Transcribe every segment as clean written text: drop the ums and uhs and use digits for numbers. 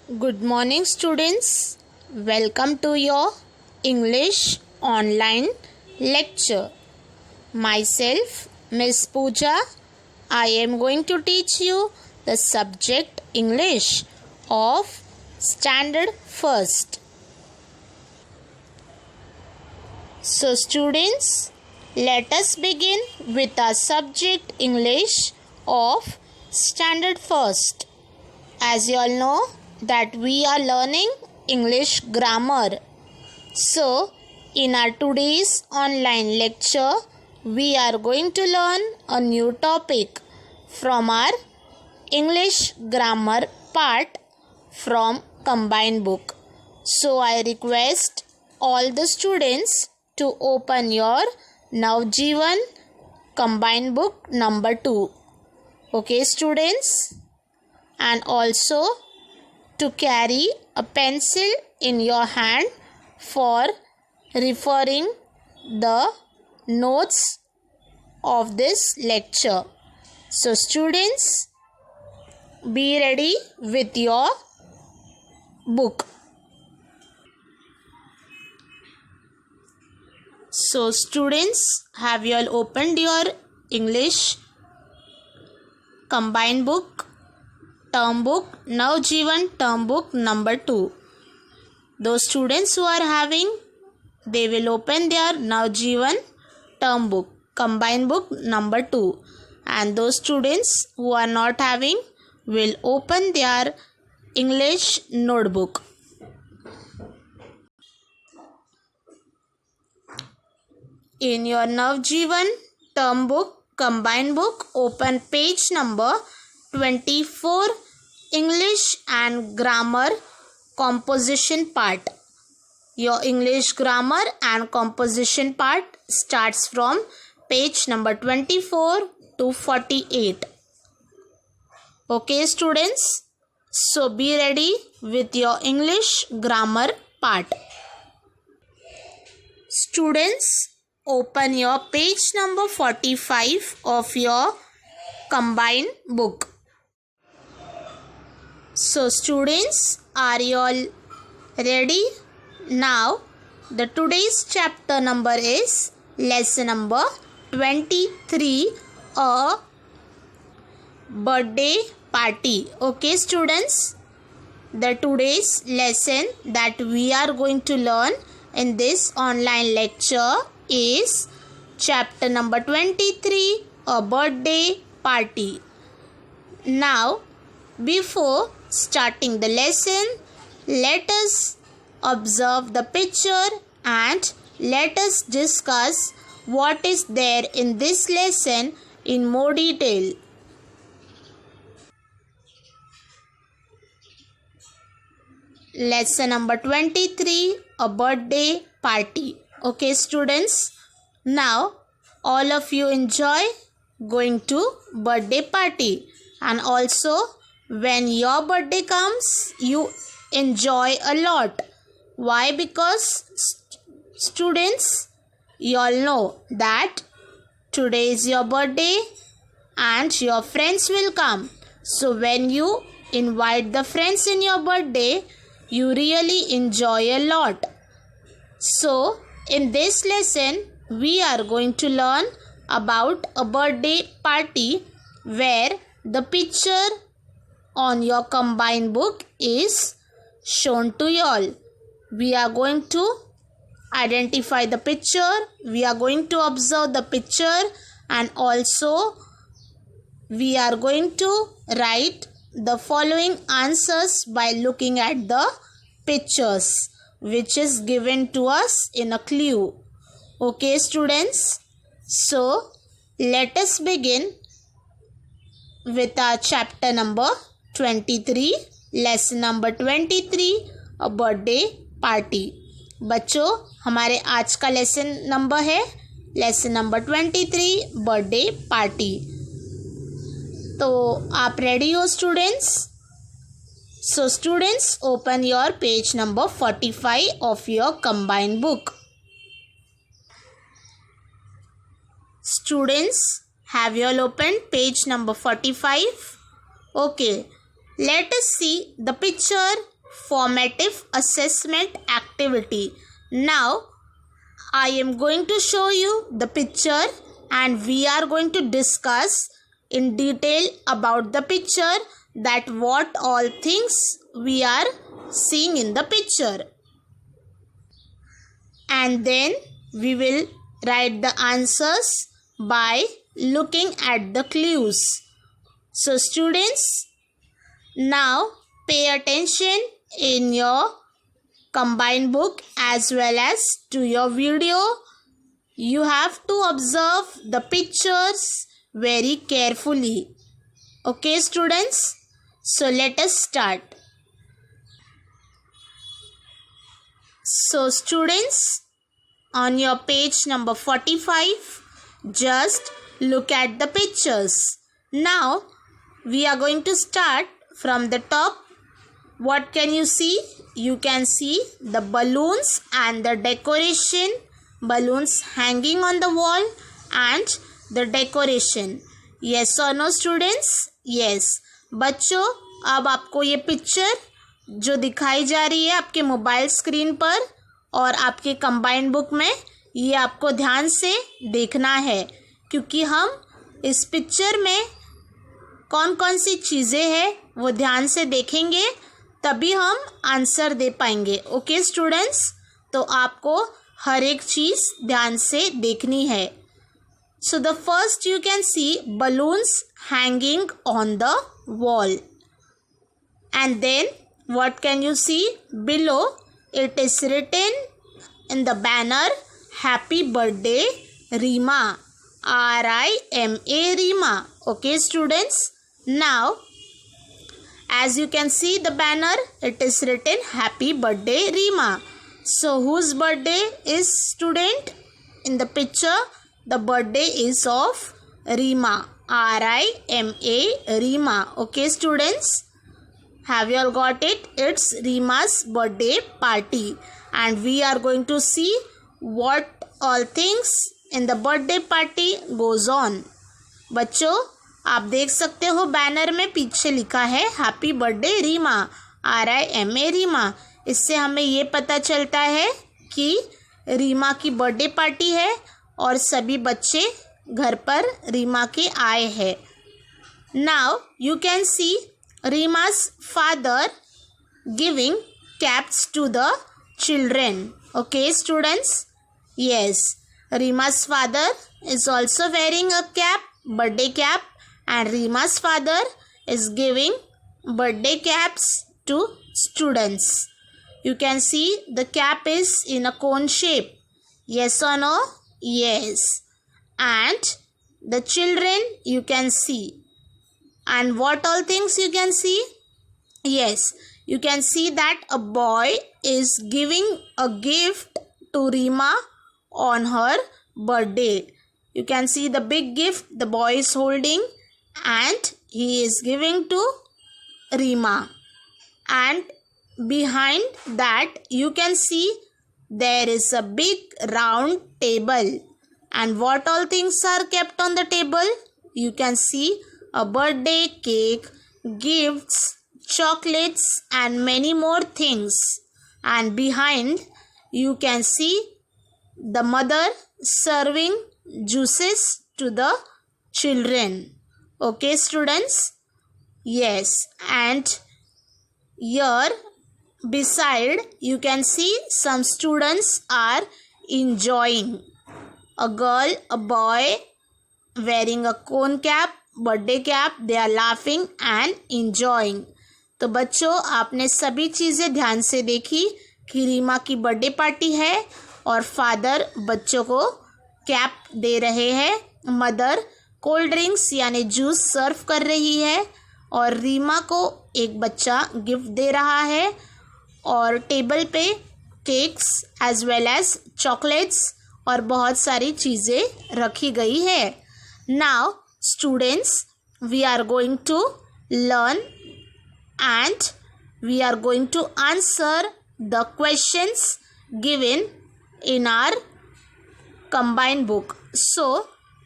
Good morning, students. Welcome to your English online lecture. Myself, Miss Pooja. I am going to teach you the subject English of Standard First. So, students, let us begin with our subject English of Standard First. As you all know, that we are learning English grammar. So, in our today's online lecture, we are going to learn a new topic from our English grammar part from combined book. So, I request all the students to open your Navjeevan combined book number 2. Okay, students? And also to carry a pencil in your hand for referring the notes of this lecture. So, students, be ready with your book. So, students, have you all opened your English combined book? Term book, Navjeevan term book number 2. Those students who are having, they will open their Navjeevan term book, combined book number 2. And those students who are not having will open their English notebook. In your Navjeevan term book, combined book, open page number 24, English and grammar composition part. Your English grammar and composition part starts from page number 24 to 48. Okay, students? So, be ready with your English grammar part. Students, open your page number 45 of your combined book. So, students, are you all ready? Now, the today's chapter number is lesson number 23, a birthday party. Okay, students, the today's lesson that we are going to learn in this online lecture is chapter number 23, a birthday party. Now, before starting the lesson, let us observe the picture and let us discuss what is there in this lesson in more detail. Lesson number 23, a birthday party. Okay, students, now all of you enjoy going to birthday party, and also when your birthday comes, you enjoy a lot. Why? Because students, you all know that today is your birthday and your friends will come. So when you invite the friends in your birthday, you really enjoy a lot. So in this lesson, we are going to learn about a birthday party where the picture on your combined book is shown to you all. We are going to identify the picture, we are going to observe the picture, and also we are going to write the following answers by looking at the pictures which is given to us in a clue. Okay, students, so let us begin with our chapter number 23, lesson number 23, a birthday party. बच्चों, हमारे आज का lesson number है lesson number 23, birthday party. तो आप ready हो students? So students, open your page number 45 of your combined book. Students, have you all opened page number 45? Okay, let us see the picture formative assessment activity. Now I am going to show you the picture and we are going to discuss in detail about the picture, that what all things we are seeing in the picture. And then we will write the answers by looking at the clues. So students, now pay attention in your combined book as well as to your video. You have to observe the pictures very carefully. Okay students, so let us start. So students, on your page number 45, just look at the pictures. Now we are going to start from the top. What can you see? You can see the balloons and the decoration, balloons hanging on the wall and the decoration. Yes or no students? Yes. बच्चों, अब आपको ये picture जो दिखाई जा रही है आपके मोबाइल स्क्रीन पर और आपके कंबाइंड बुक में, ये आपको ध्यान से देखना है, क्योंकि हम इस पिक्चर में कौन कौन सी चीज़ें हैं वो ध्यान से देखेंगे, तभी हम आंसर दे पाएंगे. ओके स्टूडेंट्स, तो आपको हर एक चीज़ ध्यान से देखनी है. So the first you can see balloons hanging on the wall. And then what can you see? Below it is written in the banner, Happy Birthday Rima. R-I-M-A, Rima. Okay students. Now as you can see the banner, it is written Happy Birthday Rima. So whose birthday is student in the picture? The birthday is of Rima. R-I-M-A, Rima. Okay students, have you all got it? It's Rima's birthday party and we are going to see what all things in the birthday party goes on. बच्चों, आप देख सकते हो banner में पीछे लिखा है happy birthday Reema. R-I-M-A, Reema. इससे हमें ये पता चलता है कि रीमा की बर्थडे पार्टी है और सभी बच्चे घर पर रीमा के आए हैं. Now you can see Reema's father giving caps to the children. Okay students? Yes, Rima's father is also wearing a cap, birthday cap, and Rima's father is giving birthday caps to students. You can see the cap is in a cone shape. Yes or no? Yes. And the children you can see. And what all things you can see? Yes, you can see that a boy is giving a gift to Rima on her birthday. You can see the big gift the boy is holding and he is giving to Rima. And behind that you can see there is a big round table. And what all things are kept on the table? You can see a birthday cake, gifts, chocolates and many more things. And behind you can see the mother serving juices to the children. Okay students? Yes. And here beside you can see some students are enjoying. A girl, a boy wearing a cone cap, birthday cap, they are laughing and enjoying. तो बच्चों, आपने सभी चीज़ें ध्यान से देखी कि रीमा की बर्थडे पार्टी है और फादर बच्चों को कैप दे रहे हैं, मदर कोल्ड ड्रिंक्स यानी जूस सर्व कर रही है और रीमा को एक बच्चा गिफ्ट दे रहा है और टेबल पे cakes as well as chocolates और बहुत सारी चीज़ें रखी गई है. Now students, we are going to learn and we are going to answer the questions given in our combined book. So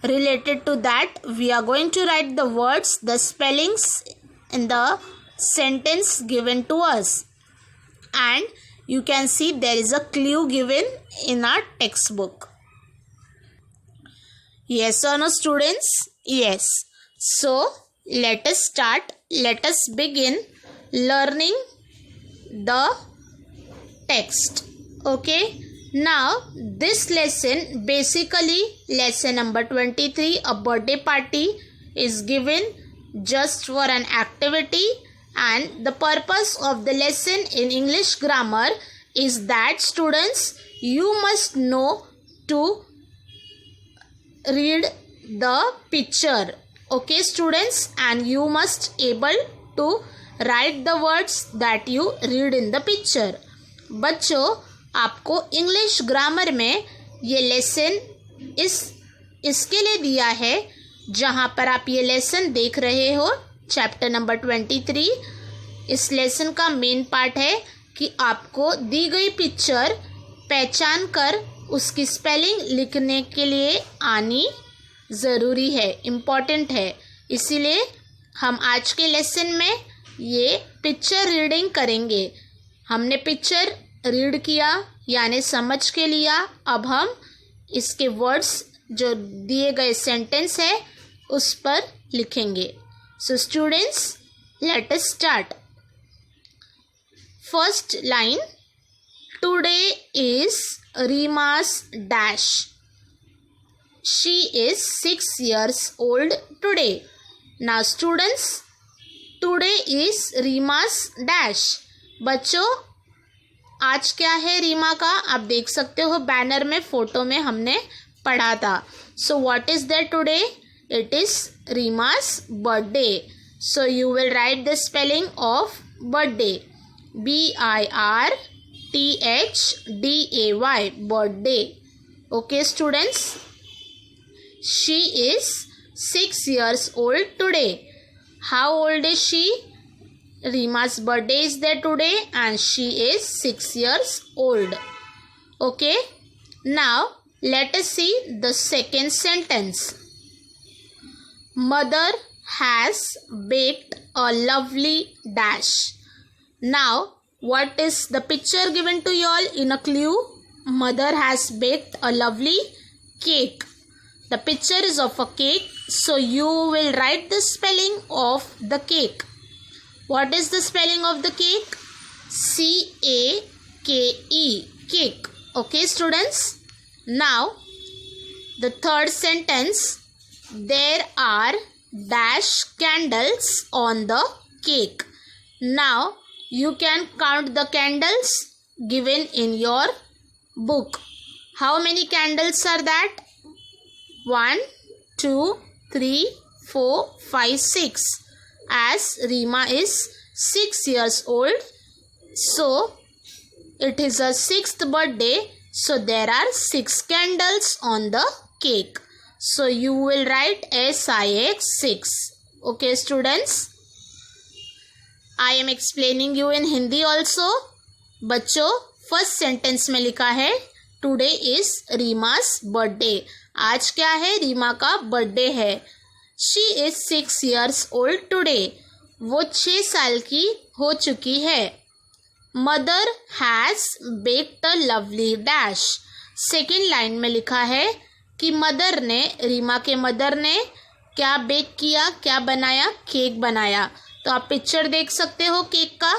related to that, we are going to write the words, the spellings in the sentence given to us. and you can see there is a clue given in our textbook. Yes or no, students? Yes. So let us start. Let us begin learning the text. Okay. Now this lesson, basically lesson number 23, a birthday party, is given just for an activity, and the purpose of the lesson in English grammar is that students, you must know to read the picture. Okay students, and you must able to write the words that you read in the picture. बच्चों, आपको English grammar में ये lesson इसके लिए दिया है जहाँ पर आप ये लेसन देख रहे हो, चैप्टर नंबर 23। इस लेसन का मेन पार्ट है कि आपको दी गई पिक्चर पहचान कर उसकी स्पेलिंग लिखने के लिए आनी ज़रूरी है, इम्पॉर्टेंट है। इसीलिए हम आज के लेसन में ये पिक्चर रीडिंग करेंगे। हमने पिक्चर रीड किया यानी समझ के लिया, अब हम इसके वर्ड्स जो दिए गए सेंटेंस है उस पर लिखेंगे। So students, let us start. First line, today is Reema's dash, she is 6 years old today. Now students, today is Reema's dash. बच्चों, आज क्या है रीमा का, आप देख सकते हो बैनर में, फोटो में हमने पढ़ा था। So what is that today? It is Reema's birthday. So you will write the spelling of birthday, BIRTHDAY, birthday. Okay students, she is 6 years old today. How old is she? Rima's birthday is there today and she is 6 years old. Okay. Now let us see the second sentence. Mother has baked a lovely dash. Now what is the picture given to you all in a clue? Mother has baked a lovely cake. The picture is of a cake, so you will write the spelling of the cake. What is the spelling of the cake? CAKE, cake. Okay students. Now the third sentence, there are dash candles on the cake. Now you can count the candles given in your book. How many candles are that? 1, 2, 3, 4, 5, 6. As Rima is 6 years old, so it is her 6th birthday, so there are 6 candles on the cake. So you will write SIX 6. Okay students, I am explaining you in Hindi also. बच्चों, first sentence में लिखा है today is Reema's birthday. आज क्या है? रीमा का birthday है। She is 6 years old today. वो 6 साल की हो चुकी है। Mother has baked a lovely dash. Second line में लिखा है कि मदर ने, रीमा के मदर ने क्या बेक किया, क्या बनाया? केक बनाया। तो आप पिक्चर देख सकते हो केक का,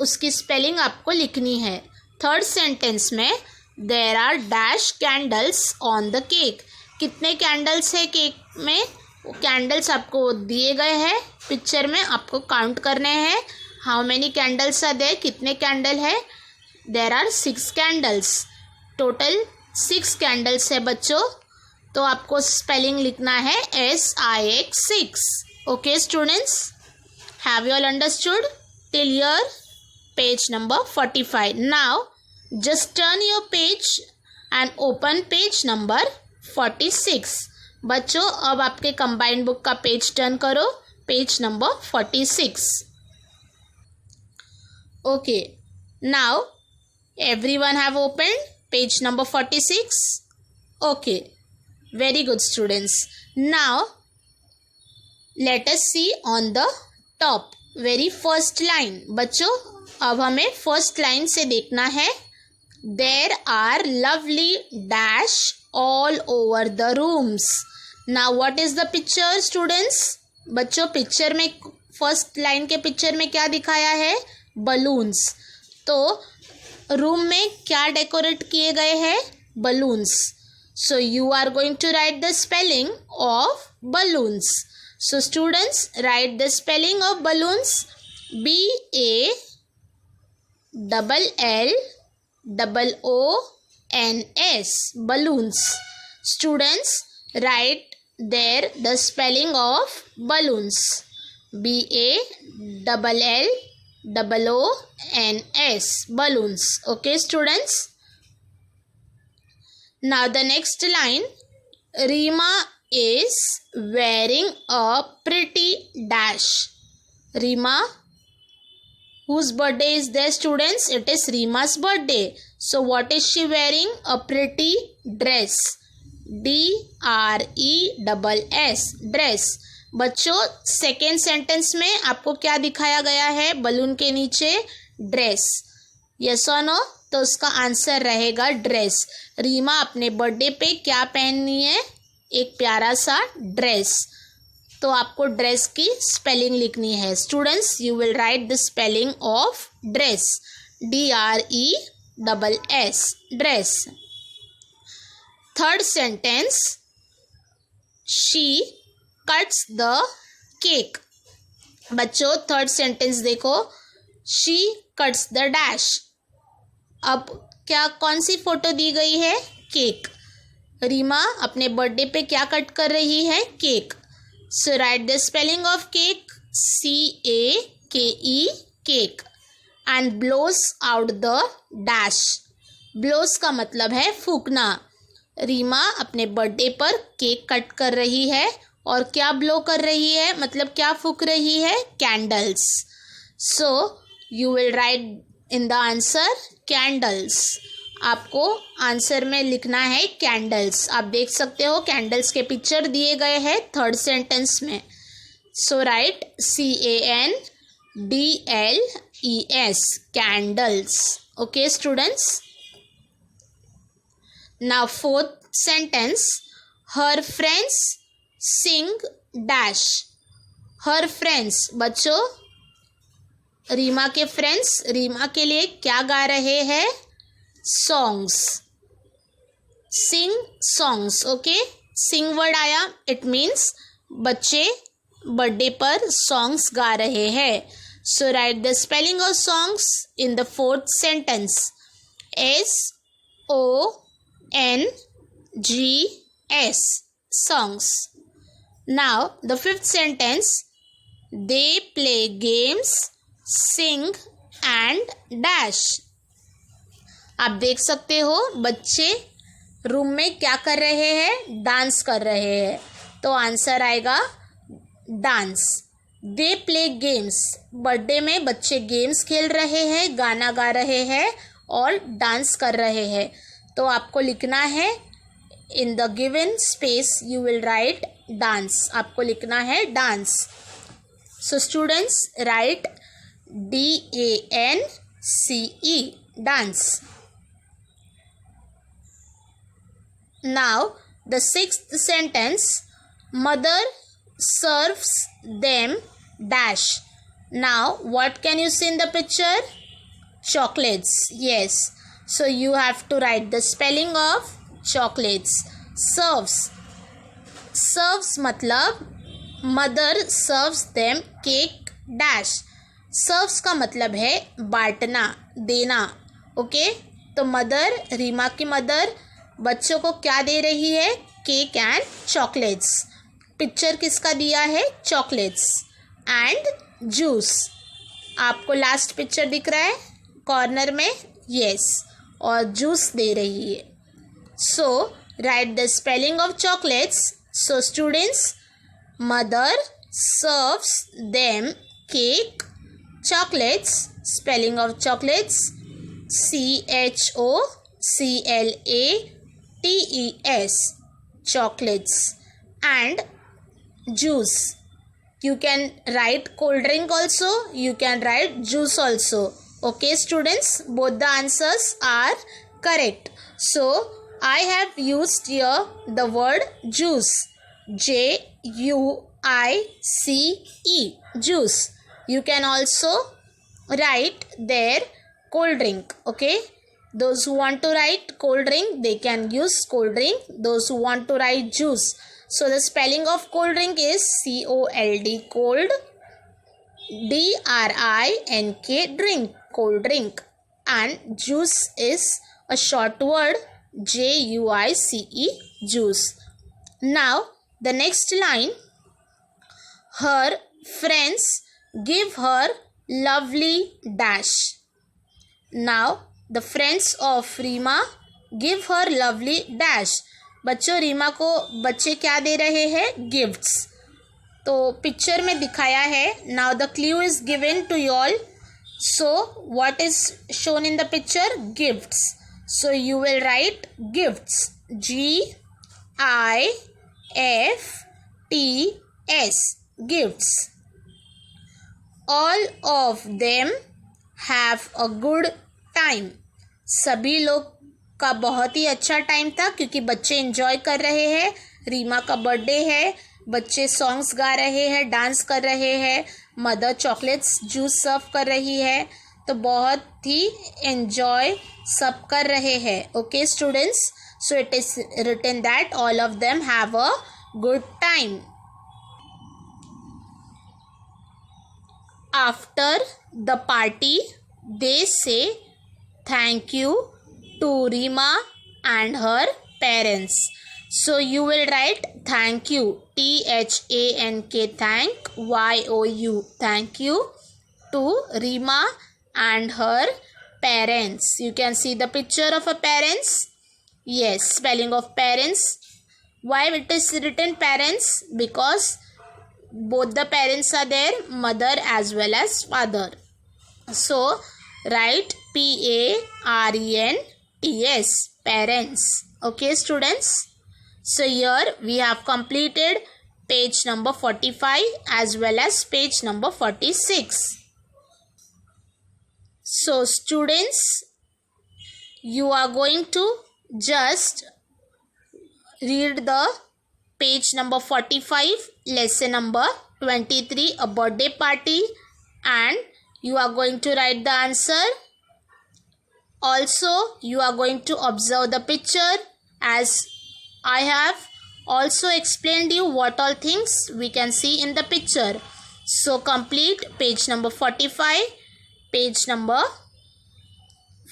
उसकी स्पेलिंग आपको लिखनी है। थर्ड सेंटेंस में there are dash candles on the cake. कितने कैंडल्स है केक में? कैंडल्स आपको दिए गए हैं पिक्चर में, आपको काउंट करने हैं। How many candles are there? कितने कैंडल है? There are 6 candles. Total 6 candles है बच्चों। तो आपको स्पेलिंग लिखना है SIX 6। Okay students, have you all understood till here? Page number 45। Now just turn your page and open page number 46। बच्चों, अब आपके कंबाइंड बुक का पेज टर्न करो, page number 46। Okay, now everyone have opened page number 46? Okay, very good students. Now let us see on the top very first line. बच्चों, अब हमें first line से देखना है. There are lovely dash all over the rooms. Now what is the picture students? बच्चों picture में first line के picture में क्या दिखाया है? बलून्स. तो रूम में क्या डेकोरेट किए गए हैं? Balloons. So you are going to write the spelling of balloons. So students, write the spelling of balloons. BALLOONS. Balloons. Students, write there the spelling of balloons. BALLOONS. Balloons. Okay students. Now the next line, Rima is wearing a pretty dash. Rima, whose birthday is there students? It is Rima's birthday. So what is she wearing? A pretty dress. DRESS. Dress. बच्चों second sentence में आपको क्या दिखाया गया है? Balloon के नीचे dress. Yes और नो? तो उसका आंसर रहेगा ड्रेस. रीमा अपने बर्थडे पे क्या पहननी है? एक प्यारा सा ड्रेस. तो आपको ड्रेस की स्पेलिंग लिखनी है. Students, you will write the spelling of dress. DRESS. Dress. Third sentence, she cuts the cake. बच्चों थर्ड सेंटेंस देखो, शी कट्स द डैश. अब क्या कौन सी फोटो दी गई है? केक. रीमा अपने बर्थडे पे क्या कट कर रही है? Cake. So write the spelling of cake. CAKE. Cake. And blows out the dash. Blows का मतलब है फूकना. रीमा अपने बर्थडे पर केक कट कर रही है और क्या ब्लो कर रही है, मतलब क्या फूक रही है? Candles. So you will right in the answer candles. आपको आंसर में लिखना है कैंडल्स. आप देख सकते हो कैंडल्स के पिक्चर दिए गए हैं थर्ड सेंटेंस में. So write CANDLES. Candles. Okay students. Now fourth sentence, her friends sing dash. Her friends. बच्चों रीमा के फ्रेंड्स रीमा के लिए क्या गा रहे हैं? Songs. Sing songs. Okay, sing word आया, इट मीन्स बच्चे बर्थडे पर सॉन्ग्स गा रहे हैं. So write the spelling of songs in the fourth sentence. SONGS. songs. Now the fifth sentence, they play games, sing and dash. आप देख सकते हो बच्चे रूम में क्या कर रहे हैं? डांस कर रहे हैं. तो आंसर आएगा dance. They play games. Birthday में बच्चे गेम्स खेल रहे हैं, गाना गा रहे हैं और डांस कर रहे हैं. तो आपको लिखना है in the given space you will right dance. आपको लिखना है dance. So students right DANCE. Dance. Now the sixth sentence, mother serves them dash. Now what can you see in the picture? Chocolates. Yes. So you have to write the spelling of chocolates. Serves. Serves मतलब mother serves them cake dash. Serves का मतलब है बांटना, देना. Okay, तो mother, Reema की mother बच्चों को क्या दे रही है? Cake and chocolates. पिक्चर किसका दिया है? Chocolates and juice. आपको लास्ट पिक्चर दिख रहा है कॉर्नर में? यस. और जूस दे रही है. So write the spelling of chocolates. So students, mother serves them cake, chocolates. Spelling of chocolates, CHOCLATES. chocolates. And juice. You can write cold drink also, you can write juice also. Okay students, both the answers are correct. So I have used here the word juice. Juice. Juice. You can also write there cold drink. Okay. Those who want to write cold drink, they can use cold drink. Those who want to write juice. So the spelling of cold drink is C-O-L-D, cold, D-R-I-N-K, drink, cold drink. And juice is a short word, J-U-I-C-E, juice. Now the next line, her friends give her lovely dash. Now the friends of Reema give her lovely dash. बच्चों रीमा को बच्चे क्या दे रहे हैं? Gifts. तो picture में दिखाया है. Now the clue is given to you all. So what is shown in the picture? Gifts. So you will write gifts, G-I-F-T-S, gifts. All of them have a good time. सभी लोग का बहुत ही अच्छा time था क्योंकि बच्चे enjoy कर रहे हैं. रीमा का बर्थडे है, बच्चे सॉन्ग्स गा रहे हैं, डांस कर रहे हैं, मदर चॉकलेट्स जूस सर्व कर रही है. तो बहुत ही एंजॉय सब कर रहे हैं. Okay students, so it is written that all of them have a good time. After the party they say thank you to Rima and her parents. So you will write thank you, T-H-A-N-K, thank, Y-O-U, thank you to Rima and her parents. You can see the picture of a parents. Yes, spelling of parents. Why it is written parents? Because both the parents are there, mother as well as father. So write P-A-R-E-N-T-S, parents. Okay students, so here we have completed page number 45 as well as page number 46. So students, you are going to just read the page number 45, lesson number 23, a birthday party, and you are going to write the answer. Also, you are going to observe the picture as I have also explained you what all things we can see in the picture. So, complete page number 45, page number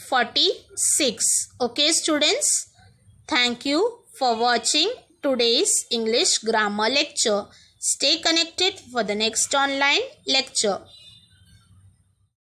46. Okay, students? Thank you for watching today's English grammar lecture. Stay connected for the next online lecture.